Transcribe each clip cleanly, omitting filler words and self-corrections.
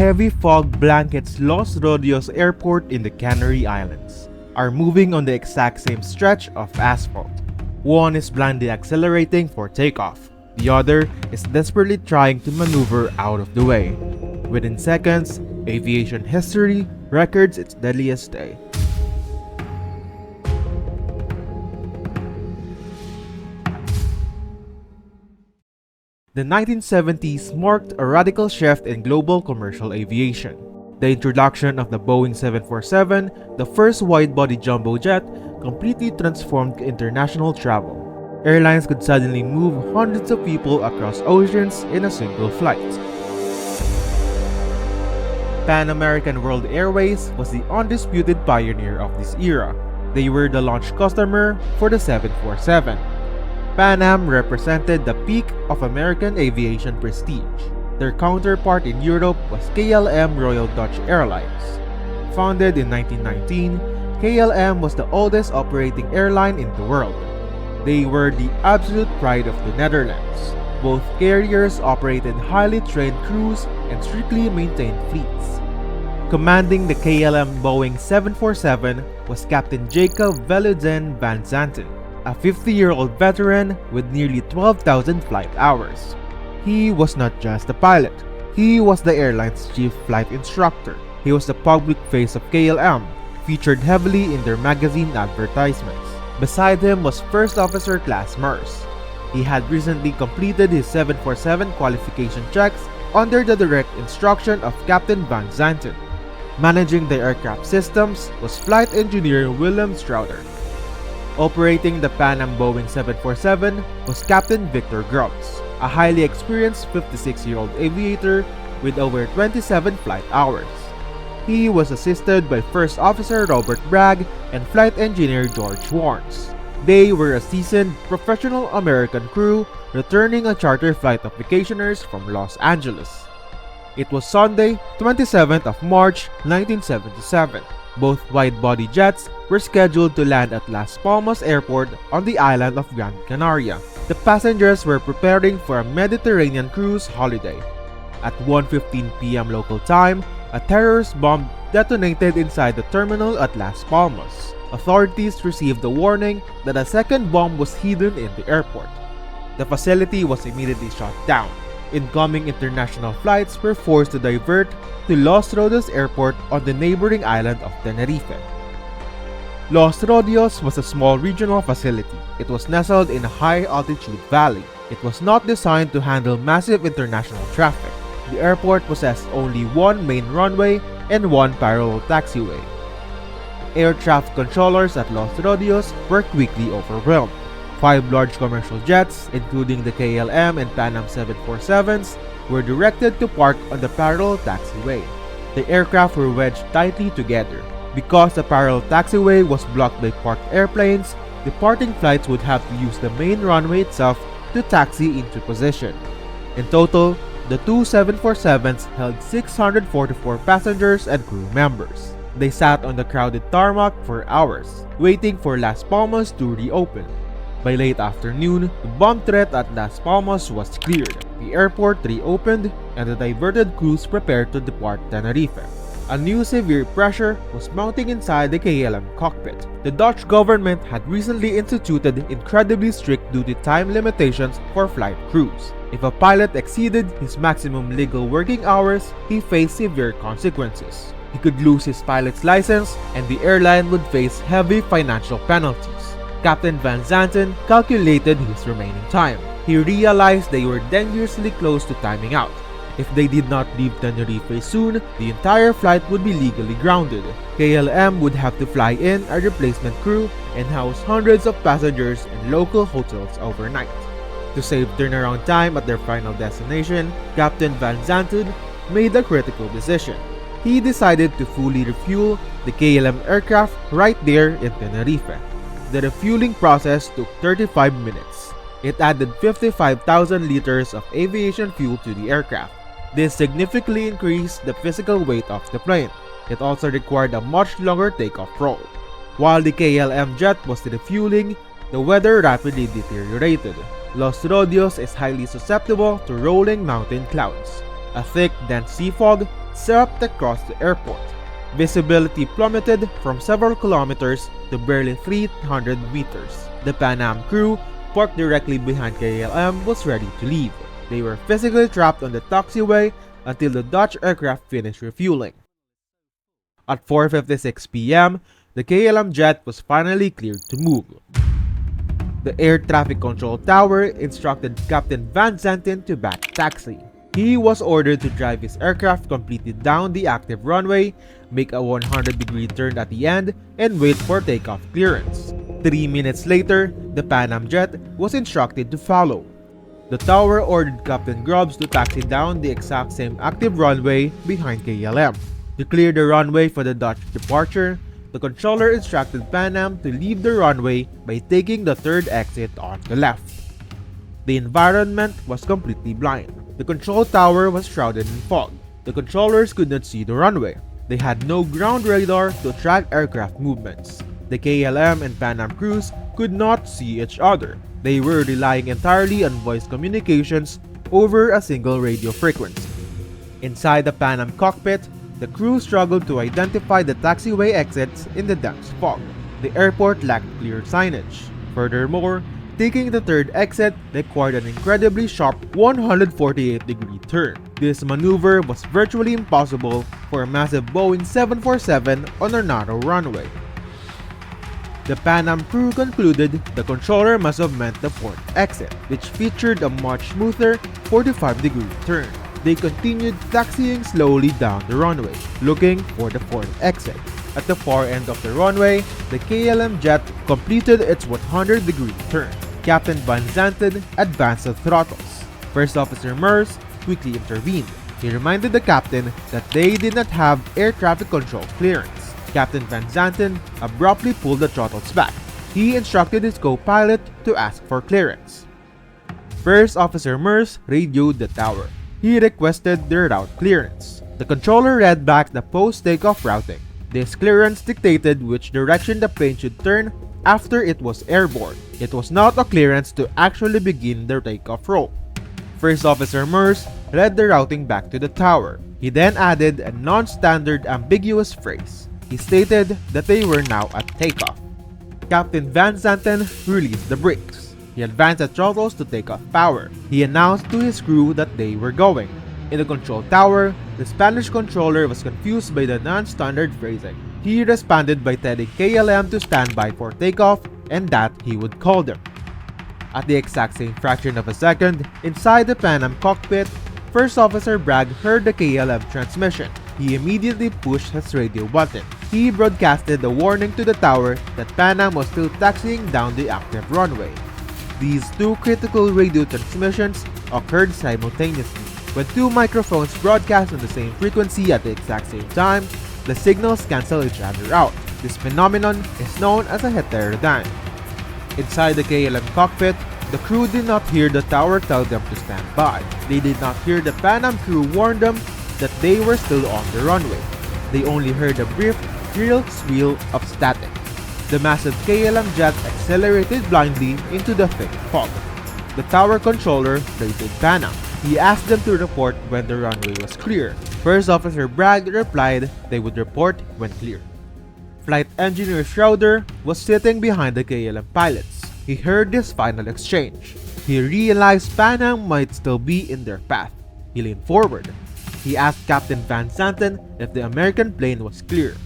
heavy fog blankets Los Rodeios Airport in the Canary Islands, are moving on the exact same stretch of asphalt. One is blindly accelerating for takeoff. The other is desperately trying to maneuver out of the way. Within seconds, aviation history records its deadliest day. The 1970s marked a radical shift in global commercial aviation. The introduction of the Boeing 747, the first wide-body jumbo jet, completely transformed international travel. Airlines could suddenly move hundreds of people across oceans in a single flight. Pan American World Airways was the undisputed pioneer of this era. They were the launch customer for the 747. Pan Am represented the peak of American aviation prestige. Their counterpart in Europe was KLM Royal Dutch Airlines. Founded in 1919, KLM was the oldest operating airline in the world. They were the absolute pride of the Netherlands. Both carriers operated highly trained crews and strictly maintained fleets. Commanding the KLM Boeing 747 was Captain Jacob Veluden van Zanten, a 50-year-old veteran with nearly 12,000 flight hours. He was not just a pilot, he was the airline's chief flight instructor. He was the public face of KLM, featured heavily in their magazine advertisements. Beside him was First Officer Class Mers. He had recently completed his 747 qualification checks under the direct instruction of Captain Van Zanten. Managing the aircraft systems was Flight Engineer Willem Strouder. Operating the Pan Am Boeing 747 was Captain Victor Grubbs, a highly experienced 56-year-old aviator with over 27 flight hours. He was assisted by First Officer Robert Bragg and Flight Engineer George Warnes. They were a seasoned, professional American crew returning a charter flight of vacationers from Los Angeles. It was Sunday, 27th of March, 1977. Both wide-body jets were scheduled to land at Las Palmas Airport on the island of Gran Canaria. The passengers were preparing for a Mediterranean cruise holiday. At 1:15 p.m. local time, a terrorist bomb detonated inside the terminal at Las Palmas. Authorities received a warning that a second bomb was hidden in the airport. The facility was immediately shut down. Incoming international flights were forced to divert to Los Rodeios Airport on the neighboring island of Tenerife. Los Rodeios was a small regional facility. It was nestled in a high-altitude valley. It was not designed to handle massive international traffic. The airport possessed only one main runway and one parallel taxiway. Air traffic controllers at Los Rodeios were quickly overwhelmed. 5 large commercial jets, including the KLM and Pan Am 747s, were directed to park on the parallel taxiway. The aircraft were wedged tightly together. Because the parallel taxiway was blocked by parked airplanes, departing flights would have to use the main runway itself to taxi into position. In total, the two 747s held 644 passengers and crew members. They sat on the crowded tarmac for hours, waiting for Las Palmas to reopen. By late afternoon, the bomb threat at Las Palmas was cleared. The airport reopened and the diverted crews prepared to depart Tenerife. A new severe pressure was mounting inside the KLM cockpit. The Dutch government had recently instituted incredibly strict duty time limitations for flight crews. If a pilot exceeded his maximum legal working hours, he faced severe consequences. He could lose his pilot's license and the airline would face heavy financial penalties. Captain Van Zanten calculated his remaining time. He realized they were dangerously close to timing out. If they did not leave Tenerife soon, the entire flight would be legally grounded. KLM would have to fly in a replacement crew and house hundreds of passengers in local hotels overnight. To save turnaround time at their final destination, Captain Van Zanten made a critical decision. He decided to fully refuel the KLM aircraft right there in Tenerife. The refueling process took 35 minutes. It added 55,000 liters of aviation fuel to the aircraft. This significantly increased the physical weight of the plane. It also required a much longer takeoff roll. While the KLM jet was refueling, the weather rapidly deteriorated. Los Rodeios is highly susceptible to rolling mountain clouds. A thick, dense sea fog swept across the airport. Visibility plummeted from several kilometers to barely 300 meters. The Pan Am crew, parked directly behind KLM, was ready to leave. They were physically trapped on the taxiway until the Dutch aircraft finished refueling. At 4:56 p.m., the KLM jet was finally cleared to move. The air traffic control tower instructed Captain Van Zanten to back taxi. He was ordered to drive his aircraft completely down the active runway, make a 100-degree turn at the end, and wait for takeoff clearance. 3 minutes later, the Pan Am jet was instructed to follow. The tower ordered Captain Grubbs to taxi down the exact same active runway behind KLM. To clear the runway for the Dutch departure, the controller instructed Pan Am to leave the runway by taking the third exit on the left. The environment was completely blind. The control tower was shrouded in fog. The controllers could not see the runway. They had no ground radar to track aircraft movements. The KLM and Pan Am crews could not see each other. They were relying entirely on voice communications over a single radio frequency. Inside the Pan Am cockpit, the crew struggled to identify the taxiway exits in the dense fog. The airport lacked clear signage. Furthermore, taking the third exit required an incredibly sharp 148-degree turn. This maneuver was virtually impossible for a massive Boeing 747 on a narrow runway. The Pan Am crew concluded the controller must have meant the fourth exit, which featured a much smoother 45-degree turn. They continued taxiing slowly down the runway, looking for the fourth exit. At the far end of the runway, the KLM jet completed its 100-degree turn. Captain Van Zanten advanced the throttles. First Officer Mers quickly intervened. He reminded the captain that they did not have air traffic control clearance. Captain Van Zanten abruptly pulled the throttles back. He instructed his co-pilot to ask for clearance. First Officer Mers radioed the tower. He requested their route clearance. The controller read back the post-takeoff routing. This clearance dictated which direction the plane should turn after it was airborne. It was not a clearance to actually begin the takeoff roll. First Officer Mers read the routing back to the tower. He then added a non-standard ambiguous phrase. He stated that they were now at takeoff. Captain Van Zanten released the brakes. He advanced the throttles to take off power. He announced to his crew that they were going. In the control tower, the Spanish controller was confused by the non-standard phrasing. He responded by telling KLM to stand by for takeoff and that he would call them. At the exact same fraction of a second, inside the Pan Am cockpit, First Officer Bragg heard the KLM transmission. He immediately pushed his radio button. He broadcasted a warning to the tower that Pan Am was still taxiing down the active runway. These two critical radio transmissions occurred simultaneously. When two microphones broadcast on the same frequency at the exact same time, the signals cancel each other out. This phenomenon is known as a heterodyne. Inside the KLM cockpit, the crew did not hear the tower tell them to stand by. They did not hear the Pan Am crew warn them that they were still on the runway. They only heard a brief, shrill squeal of static. The massive KLM jet accelerated blindly into the thick fog. The tower controller rated Pan Am. He asked them to report when the runway was clear. First Officer Bragg replied they would report when clear. Flight Engineer Schroeder was sitting behind the KLM pilots. He heard this final exchange. He realized Pan Am might still be in their path. He leaned forward. He asked Captain Van Zanten if the American plane was clear.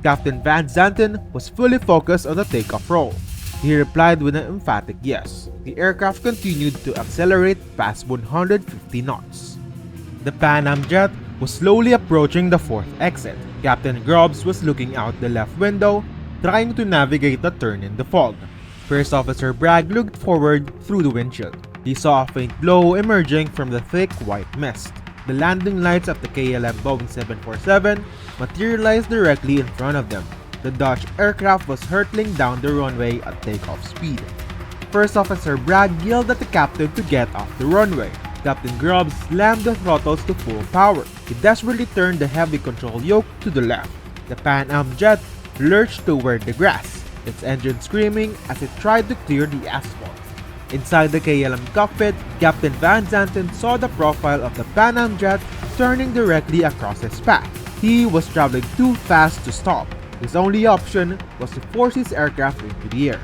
Captain Van Zanten was fully focused on the takeoff roll. He replied with an emphatic yes. The aircraft continued to accelerate past 150 knots. The Pan Am jet was slowly approaching the fourth exit. Captain Grubbs was looking out the left window, trying to navigate the turn in the fog. First Officer Bragg looked forward through the windshield. He saw a faint glow emerging from the thick white mist. The landing lights of the KLM Boeing 747 materialized directly in front of them. The Dutch aircraft was hurtling down the runway at takeoff speed. First Officer Bragg yelled at the captain to get off the runway. Captain Grubbs slammed the throttles to full power. He desperately turned the heavy control yoke to the left. The Pan Am jet lurched toward the grass, its engine screaming as it tried to clear the asphalt. Inside the KLM cockpit, Captain Van Zanten saw the profile of the Pan Am jet turning directly across his path. He was traveling too fast to stop. His only option was to force his aircraft into the air.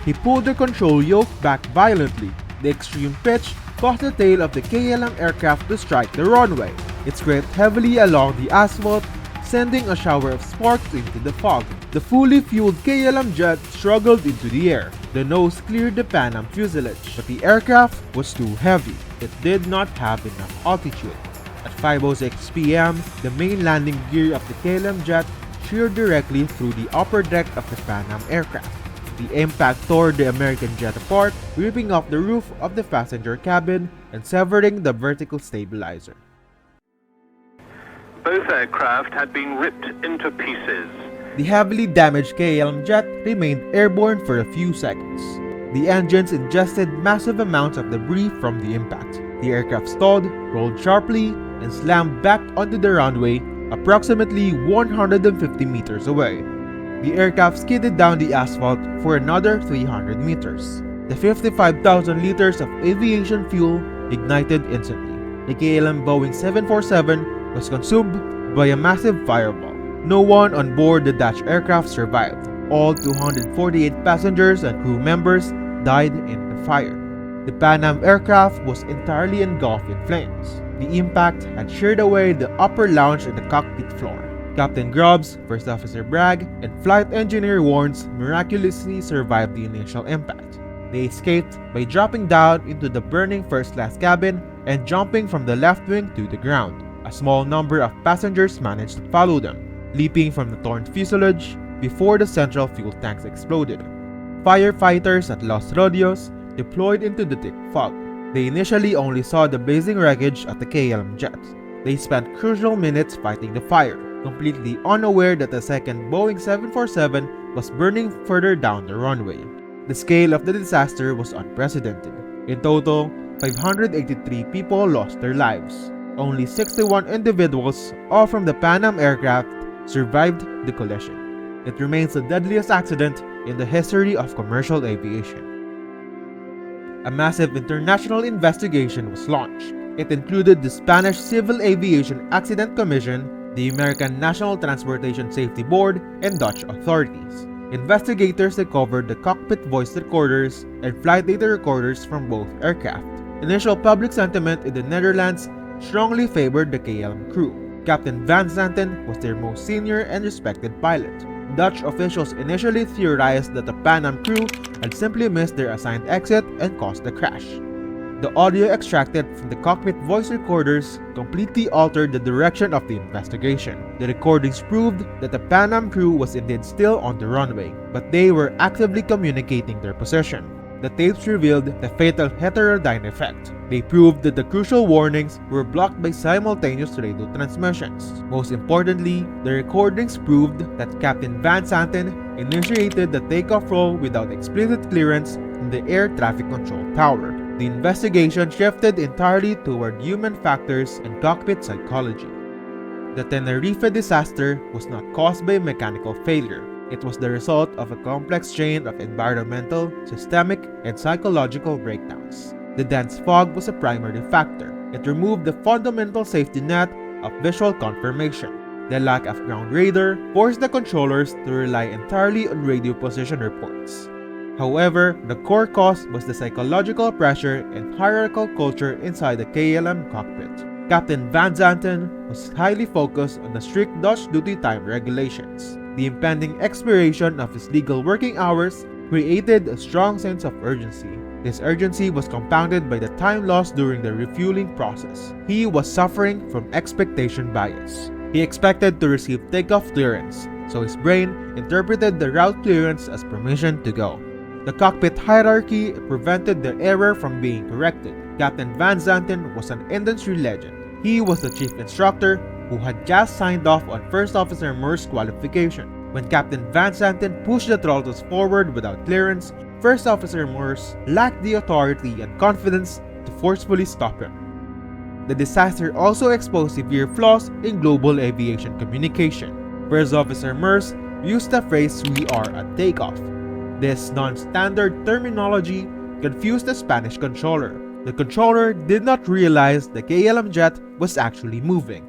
He pulled the control yoke back violently. The extreme pitch caused the tail of the KLM aircraft to strike the runway. It scraped heavily along the asphalt, sending a shower of sparks into the fog. The fully fueled KLM jet struggled into the air. The nose cleared the Pan Am fuselage, but the aircraft was too heavy. It did not have enough altitude. At 5:06 p.m., the main landing gear of the KLM jet sheared directly through the upper deck of the Pan Am aircraft. The impact tore the American jet apart, ripping off the roof of the passenger cabin and severing the vertical stabilizer. Both aircraft had been ripped into pieces. The heavily damaged KLM jet remained airborne for a few seconds. The engines ingested massive amounts of debris from the impact. The aircraft stalled, rolled sharply, and slammed back onto the runway approximately 150 meters away. The aircraft skidded down the asphalt for another 300 meters. The 55,000 liters of aviation fuel ignited instantly. The KLM Boeing 747 was consumed by a massive fireball. No one on board the Dutch aircraft survived. All 248 passengers and crew members died in the fire. The Pan Am aircraft was entirely engulfed in flames. The impact had sheared away the upper lounge and the cockpit floor. Captain Grubbs, First Officer Bragg, and Flight Engineer Warnes miraculously survived the initial impact. They escaped by dropping down into the burning first-class cabin and jumping from the left wing to the ground. A small number of passengers managed to follow them, leaping from the torn fuselage before the central fuel tanks exploded. Firefighters at Los Rodeios deployed into the thick fog. They initially only saw the blazing wreckage of the KLM jet. They spent crucial minutes fighting the fire, completely unaware that the second Boeing 747 was burning further down the runway. The scale of the disaster was unprecedented. In total, 583 people lost their lives. Only 61 individuals, all from the Pan Am aircraft, survived the collision. It remains the deadliest accident in the history of commercial aviation. A massive international investigation was launched. It included the Spanish Civil Aviation Accident Commission, the American National Transportation Safety Board, and Dutch authorities. Investigators recovered the cockpit voice recorders and flight data recorders from both aircraft. Initial public sentiment in the Netherlands strongly favored the KLM crew. Captain Van Zanten was their most senior and respected pilot. Dutch officials initially theorized that the Pan Am crew had simply missed their assigned exit and caused the crash. The audio extracted from the cockpit voice recorders completely altered the direction of the investigation. The recordings proved that the Pan Am crew was indeed still on the runway, but they were actively communicating their position. The tapes revealed the fatal heterodyne effect. They proved that the crucial warnings were blocked by simultaneous radio transmissions. Most importantly, the recordings proved that Captain Van Zanten initiated the takeoff roll without explicit clearance from the air traffic control tower. The investigation shifted entirely toward human factors and cockpit psychology. The Tenerife disaster was not caused by mechanical failure. It was the result of a complex chain of environmental, systemic, and psychological breakdowns. The dense fog was a primary factor. It removed the fundamental safety net of visual confirmation. The lack of ground radar forced the controllers to rely entirely on radio position reports. However, the core cause was the psychological pressure and hierarchical culture inside the KLM cockpit. Captain Van Zanten was highly focused on the strict Dutch duty time regulations. The impending expiration of his legal working hours created a strong sense of urgency. This urgency was compounded by the time lost during the refueling process. He was suffering from expectation bias. He expected to receive takeoff clearance, so his brain interpreted the route clearance as permission to go. The cockpit hierarchy prevented the error from being corrected. Captain Van Zanten was an industry legend. He was the chief instructor who had just signed off on First Officer Moore's qualification. When Captain Van Zanten pushed the throttles forward without clearance, First Officer Moores lacked the authority and confidence to forcefully stop him. The disaster also exposed severe flaws in global aviation communication. First Officer Moores used the phrase "we are at takeoff." This non-standard terminology confused the Spanish controller. The controller did not realize the KLM jet was actually moving.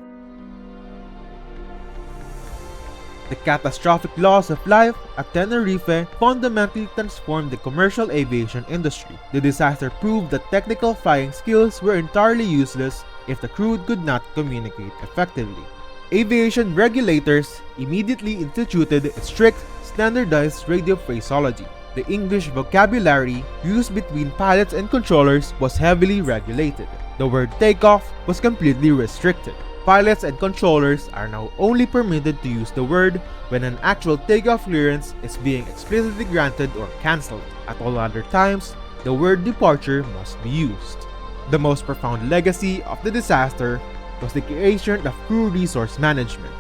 The catastrophic loss of life at Tenerife fundamentally transformed the commercial aviation industry. The disaster proved that technical flying skills were entirely useless if the crew could not communicate effectively. Aviation regulators immediately instituted a strict, standardized radio phraseology. The English vocabulary used between pilots and controllers was heavily regulated. The word takeoff was completely restricted. Pilots and controllers are now only permitted to use the word when an actual takeoff clearance is being explicitly granted or cancelled. At all other times, the word departure must be used. The most profound legacy of the disaster was the creation of crew resource management.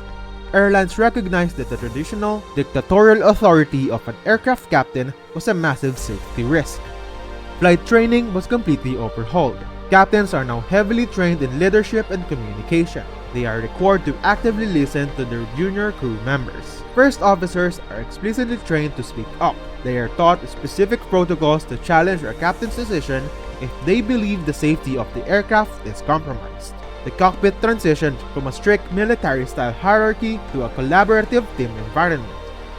Airlines recognized that the traditional, dictatorial authority of an aircraft captain was a massive safety risk. Flight training was completely overhauled. Captains are now heavily trained in leadership and communication. They are required to actively listen to their junior crew members. First officers are explicitly trained to speak up. They are taught specific protocols to challenge a captain's decision if they believe the safety of the aircraft is compromised. The cockpit transitioned from a strict military-style hierarchy to a collaborative team environment.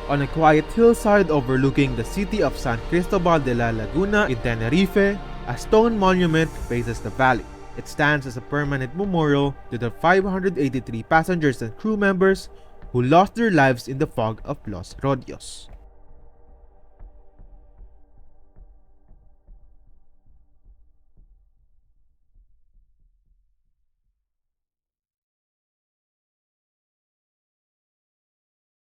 On a quiet hillside overlooking the city of San Cristobal de la Laguna in Tenerife, a stone monument faces the valley. It stands as a permanent memorial to the 583 passengers and crew members who lost their lives in the fog of Los Rodeios.